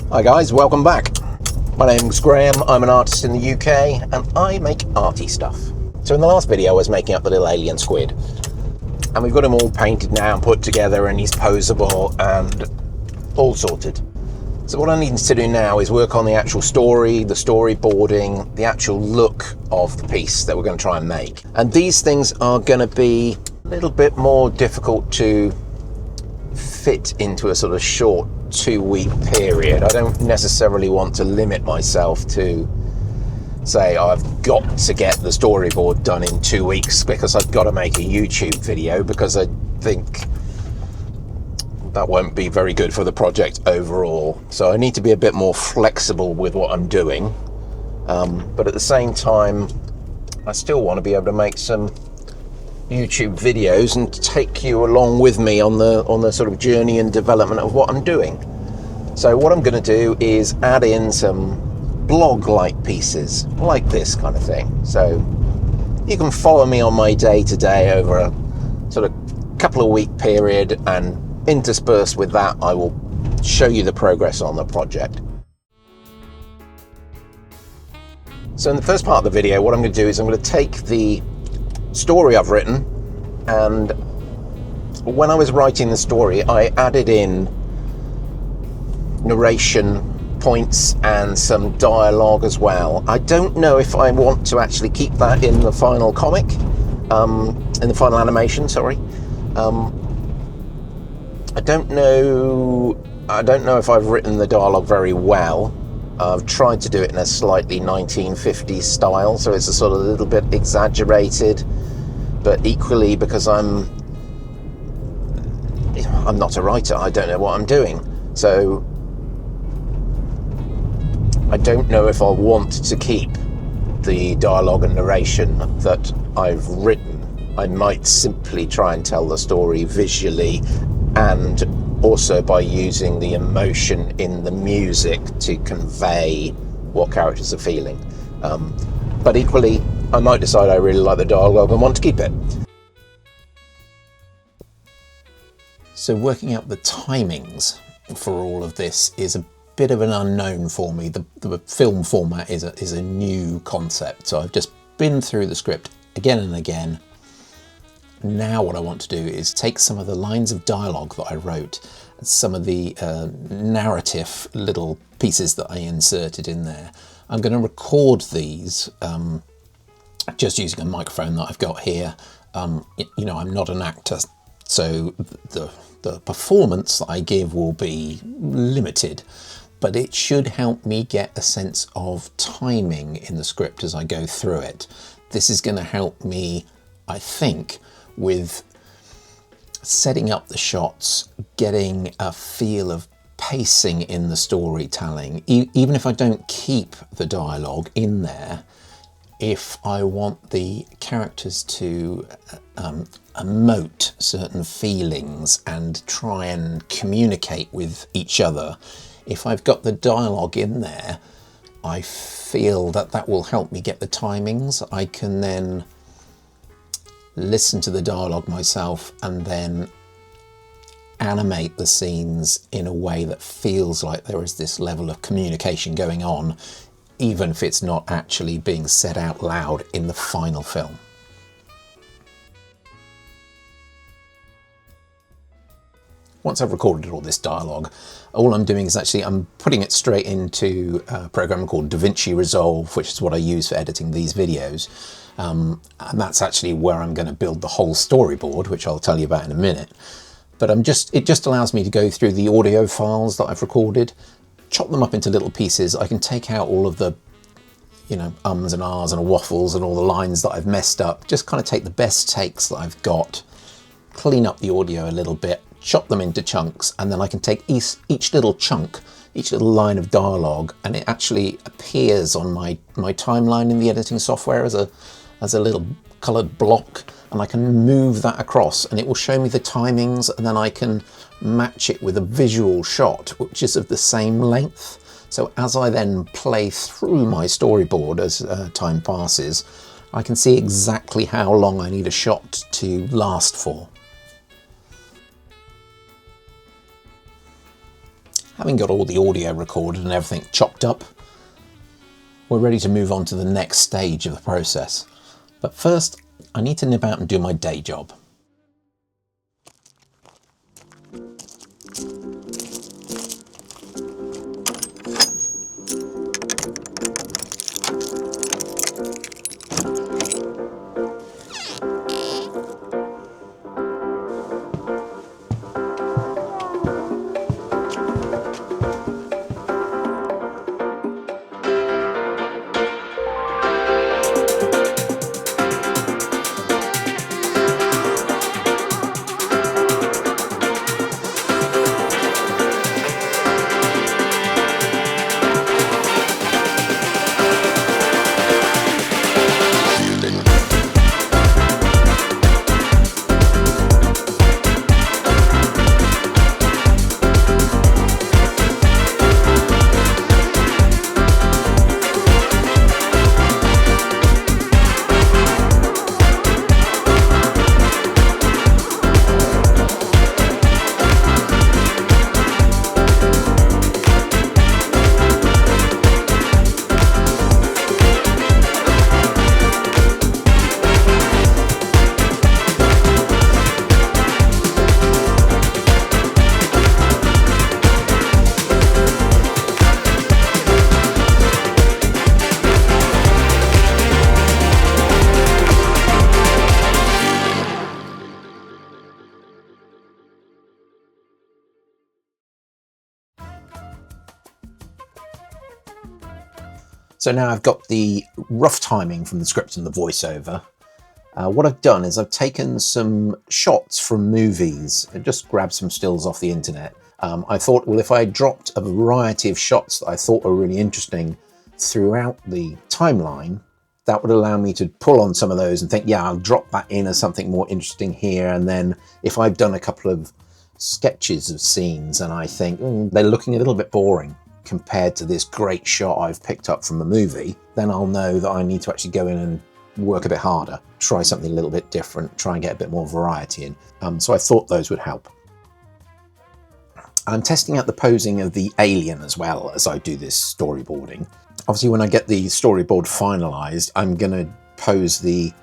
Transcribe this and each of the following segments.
Hi guys, welcome back. My name's Graham, I'm an artist in the UK and I make arty stuff. So in the last video I was making up the little alien squid and we've got him all painted now and put together and he's posable and all sorted. So what I need to do now is work on the actual story, the storyboarding, the actual look of the piece that we're going to try and make. And these things are going to be a little bit more difficult to fit into a sort of short 2-week period. I don't necessarily want to limit myself to say I've got to get the storyboard done in 2 weeks because I've got to make a YouTube video, because I think that won't be very good for the project overall. So I need to be a bit more flexible with what I'm doing, but at the same time I still want to be able to make some YouTube videos and take you along with me on the sort of journey and development of what I'm doing. So what I'm going to do is add in some blog-like pieces like this kind of thing. So you can follow me on my day-to-day over a sort of couple of week period, and interspersed with that I will show you the progress on the project. So in the first part of the video, what I'm going to do is I'm going to take the story I've written, and when I was writing the story I added in narration points and some dialogue as well. I don't know if I want to actually keep that in the final comic, in the final animation, sorry. I don't know if I've written the dialogue very well. I've tried to do it in a slightly 1950s style, so it's a sort of a little bit exaggerated, but equally because I'm not a writer, I don't know what I'm doing. So I don't know if I'll want to keep the dialogue and narration that I've written. I might simply try and tell the story visually, and also by using the emotion in the music to convey what characters are feeling. But equally, I might decide I really like the dialogue and want to keep it. So working out the timings for all of this is a bit of an unknown for me. The film format is a new concept, so I've just been through the script again and again. Now what I want to do is take some of the lines of dialogue that I wrote, some of the narrative little pieces that I inserted in there. I'm going to record these just using a microphone that I've got here. You know, I'm not an actor, so the performance that I give will be limited, but it should help me get a sense of timing in the script as I go through it. This is going to help me, I think, with setting up the shots, getting a feel of pacing in the storytelling. Even if I don't keep the dialogue in there, if I want the characters to emote certain feelings and try and communicate with each other, if I've got the dialogue in there, I feel that that will help me get the timings. I can then listen to the dialogue myself and then animate the scenes in a way that feels like there is this level of communication going on, even if it's not actually being said out loud in the final film. Once I've recorded all this dialogue, all I'm doing is actually I'm putting it straight into a program called DaVinci Resolve, which is what I use for editing these videos. And that's actually where I'm going to build the whole storyboard, which I'll tell you about in a minute. But it just allows me to go through the audio files that I've recorded, chop them up into little pieces. I can take out all of the, ums and ahs and waffles and all the lines that I've messed up, just kind of take the best takes that I've got, clean up the audio a little bit, chop them into chunks, and then I can take each little chunk, each little line of dialogue, and it actually appears on my timeline in the editing software as a little coloured block, and I can move that across and it will show me the timings, and then I can match it with a visual shot which is of the same length. So as I then play through my storyboard as time passes, I can see exactly how long I need a shot to last for. Having got all the audio recorded and everything chopped up, we're ready to move on to the next stage of the process. But first, I need to nip out and do my day job. So now I've got the rough timing from the script and the voiceover. What I've done is I've taken some shots from movies and just grabbed some stills off the internet. I thought, well, if I dropped a variety of shots that I thought were really interesting throughout the timeline, that would allow me to pull on some of those and think, yeah, I'll drop that in as something more interesting here. And then if I've done a couple of sketches of scenes and I think they're looking a little bit boring compared to this great shot I've picked up from a movie, then I'll know that I need to actually go in and work a bit harder, try something a little bit different, try and get a bit more variety in. So I thought those would help. I'm testing out the posing of the alien as well as I do this storyboarding. Obviously, when I get the storyboard finalized, I'm going to pose the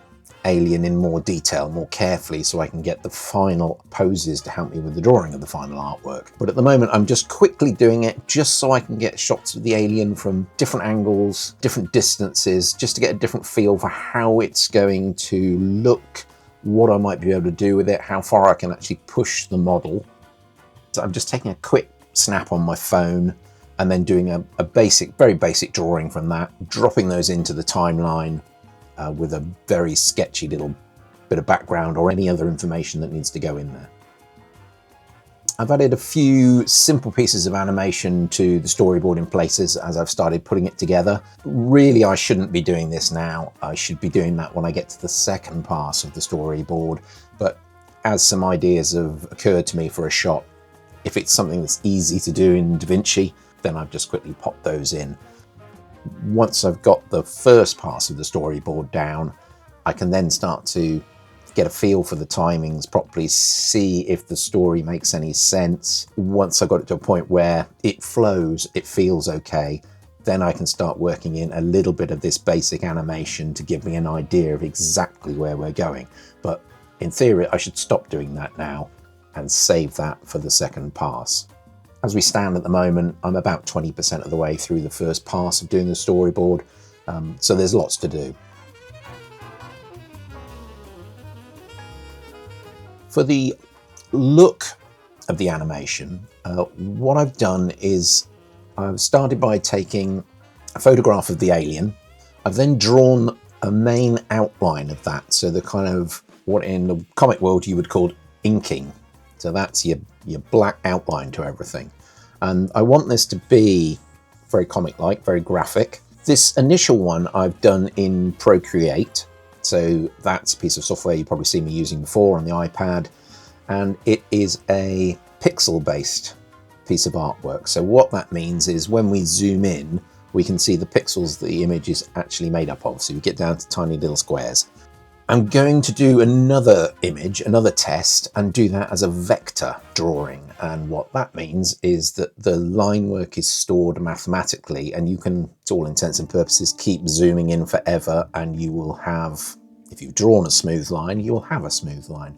alien in more detail, more carefully, so I can get the final poses to help me with the drawing of the final artwork. But at the moment, I'm just quickly doing it just so I can get shots of the alien from different angles, different distances, just to get a different feel for how it's going to look, what I might be able to do with it, how far I can actually push the model. So I'm just taking a quick snap on my phone and then doing a basic, very basic drawing from that, dropping those into the timeline with a very sketchy little bit of background or any other information that needs to go in there. I've added a few simple pieces of animation to the storyboard in places as I've started putting it together. Really, I shouldn't be doing this now. I should be doing that when I get to the second pass of the storyboard. But as some ideas have occurred to me for a shot, if it's something that's easy to do in DaVinci, then I've just quickly popped those in. Once I've got the first pass of the storyboard down, I can then start to get a feel for the timings properly, see if the story makes any sense. Once I've got it to a point where it flows, it feels okay, then I can start working in a little bit of this basic animation to give me an idea of exactly where we're going. But in theory, I should stop doing that now and save that for the second pass. As we stand at the moment, I'm about 20% of the way through the first pass of doing the storyboard, so there's lots to do. For the look of the animation, what I've done is I've started by taking a photograph of the alien. I've then drawn a main outline of that, so the kind of what in the comic world you would call inking. So that's your black outline to everything. And I want this to be very comic-like, very graphic. This initial one I've done in Procreate. So that's a piece of software you've probably seen me using before on the iPad. And it is a pixel-based piece of artwork. So what that means is when we zoom in, we can see the pixels that the image is actually made up of. So you get down to tiny little squares. I'm going to do another image, another test, and do that as a vector drawing. And what that means is that the line work is stored mathematically, and you can, to all intents and purposes, keep zooming in forever, and you will have, if you've drawn a smooth line, you will have a smooth line.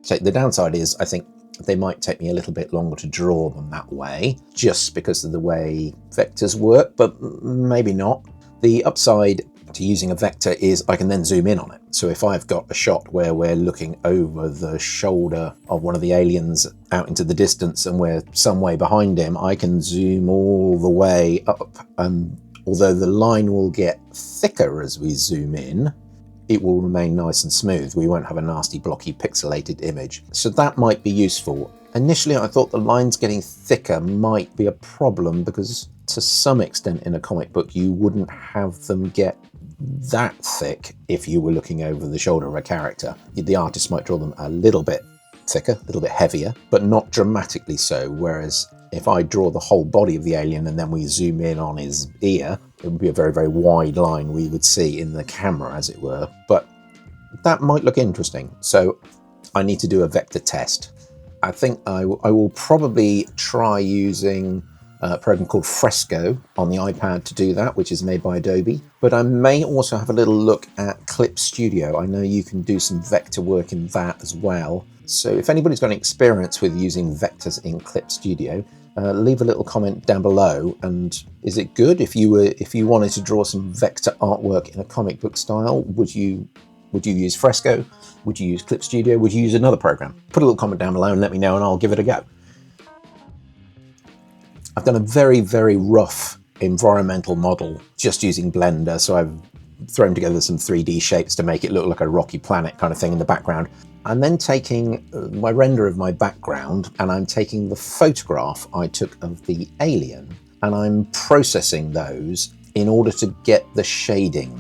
So the downside is, I think they might take me a little bit longer to draw them that way, just because of the way vectors work, but maybe not. The upside to using a vector is I can then zoom in on it. So if I've got a shot where we're looking over the shoulder of one of the aliens out into the distance and we're some way behind him, I can zoom all the way up, and although the line will get thicker as we zoom in, it will remain nice and smooth. We won't have a nasty blocky pixelated image. So that might be useful. Initially I thought the lines getting thicker might be a problem because to some extent in a comic book you wouldn't have them get that thick if you were looking over the shoulder of a character. The artist might draw them a little bit thicker, a little bit heavier, but not dramatically so, whereas if I draw the whole body of the alien and then we zoom in on his ear, it would be a very, very wide line we would see in the camera, as it were. But that might look interesting. So I need to do a vector test. I think I will probably try using a program called Fresco on the iPad to do that, which is made by Adobe. But I may also have a little look at Clip Studio. I know you can do some vector work in that as well. So if anybody's got any experience with using vectors in Clip Studio, leave a little comment down below. And is it good if you wanted to draw some vector artwork in a comic book style? Would you use Fresco? Would you use Clip Studio? Would you use another program? Put a little comment down below and let me know, and I'll give it a go. I've done a very, very rough environmental model just using Blender. So I've thrown together some 3D shapes to make it look like a rocky planet kind of thing in the background. I'm then taking my render of my background and I'm taking the photograph I took of the alien and I'm processing those in order to get the shading.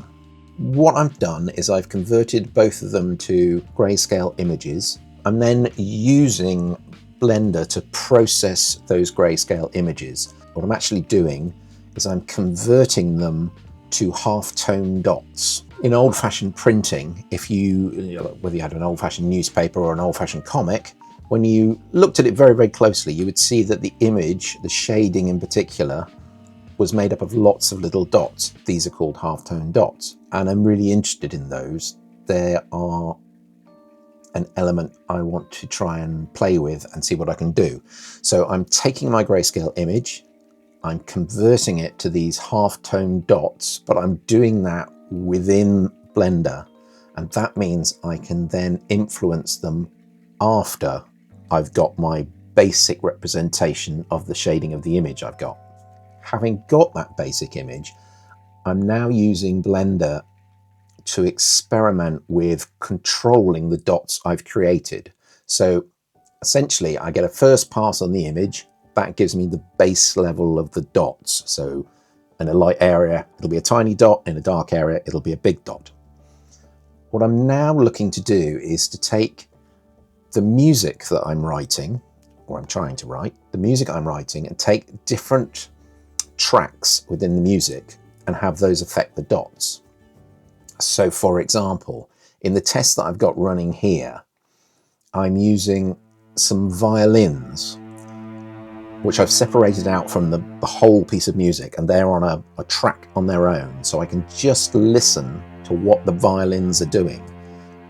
What I've done is I've converted both of them to grayscale images. I'm then using Blender to process those grayscale images. What I'm actually doing is I'm converting them to halftone dots. In old-fashioned printing, if whether you had an old-fashioned newspaper or an old-fashioned comic, when you looked at it very, very closely, you would see that the image, the shading in particular, was made up of lots of little dots. These are called halftone dots, and I'm really interested in those. They are an element I want to try and play with and see what I can do. So I'm taking my grayscale image, I'm converting it to these halftone dots, but I'm doing that within Blender. And that means I can then influence them after I've got my basic representation of the shading of the image I've got. Having got that basic image, I'm now using Blender to experiment with controlling the dots I've created. So essentially I get a first pass on the image, that gives me the base level of the dots. So in a light area, it'll be a tiny dot, in a dark area, it'll be a big dot. What I'm now looking to do is to take the music that I'm writing, or I'm trying to write, the music I'm writing, and take different tracks within the music and have those affect the dots. So for example, in the test that I've got running here, I'm using some violins, which I've separated out from the whole piece of music, and they're on a track on their own, so I can just listen to what the violins are doing.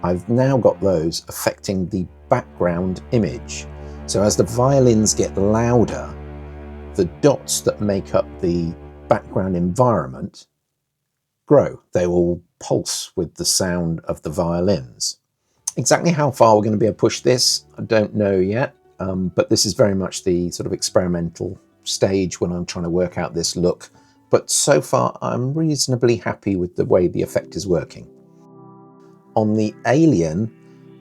I've now got those affecting the background image. So as the violins get louder, the dots that make up the background environment grow. They will pulse with the sound of the violins. Exactly how far we're going to be able to push this, I don't know yet, but this is very much the sort of experimental stage when I'm trying to work out this look. But so far, I'm reasonably happy with the way the effect is working. On the alien,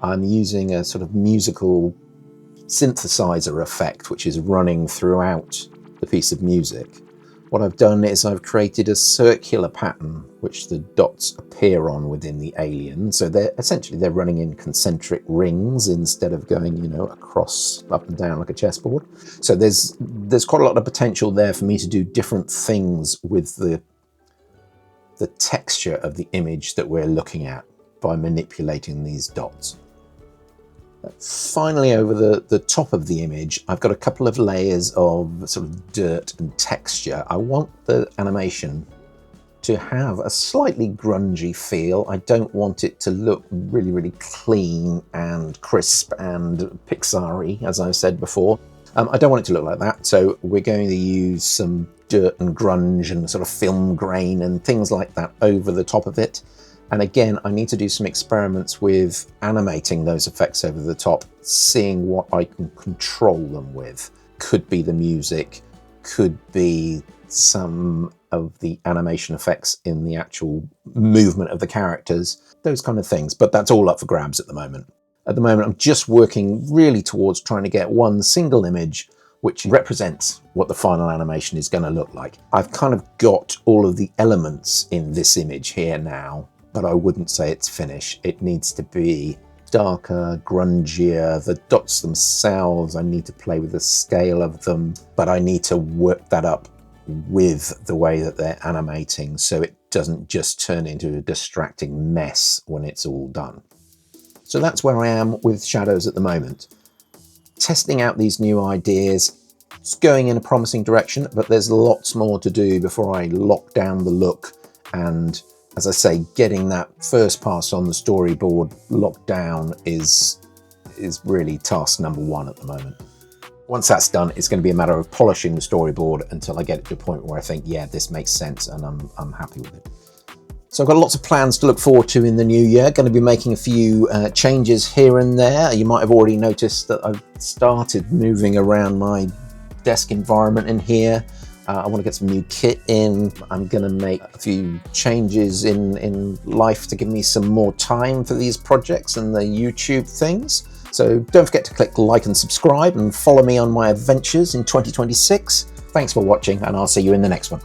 I'm using a sort of musical synthesizer effect, which is running throughout the piece of music. What I've done is I've created a circular pattern which the dots appear on within the alien. So they're running in concentric rings instead of going, across up and down like a chessboard. So there's quite a lot of potential there for me to do different things with the texture of the image that we're looking at. by manipulating these dots. Finally, over the top of the image, I've got a couple of layers of sort of dirt and texture. I want the animation to have a slightly grungy feel. I don't want it to look really, really clean and crisp and Pixar-y, as I've said before. I don't want it to look like that, so we're going to use some dirt and grunge and sort of film grain and things like that over the top of it. And again, I need to do some experiments with animating those effects over the top, seeing what I can control them with. Could be the music, could be some of the animation effects in the actual movement of the characters, those kind of things. But that's all up for grabs at the moment. At the moment, I'm just working really towards trying to get one single image which represents what the final animation is going to look like. I've kind of got all of the elements in this image here now, but I wouldn't say it's finished. It needs to be darker, grungier. The dots themselves, I need to play with the scale of them, but I need to work that up with the way that they're animating so it doesn't just turn into a distracting mess when it's all done. So that's where I am with shadows at the moment. Testing out these new ideas. It's going in a promising direction, but there's lots more to do before I lock down the look. And as I say, getting that first pass on the storyboard locked down is really task number one at the moment. Once that's done, it's going to be a matter of polishing the storyboard until I get it to a point where I think, yeah, this makes sense and I'm happy with it. So I've got lots of plans to look forward to in the new year. Going to be making a few changes here and there. You might have already noticed that I've started moving around my desk environment in here. I want to get some new kit in. I'm going to make a few changes in life to give me some more time for these projects and the YouTube things. So don't forget to click like and subscribe and follow me on my adventures in 2026. Thanks for watching, and I'll see you in the next one.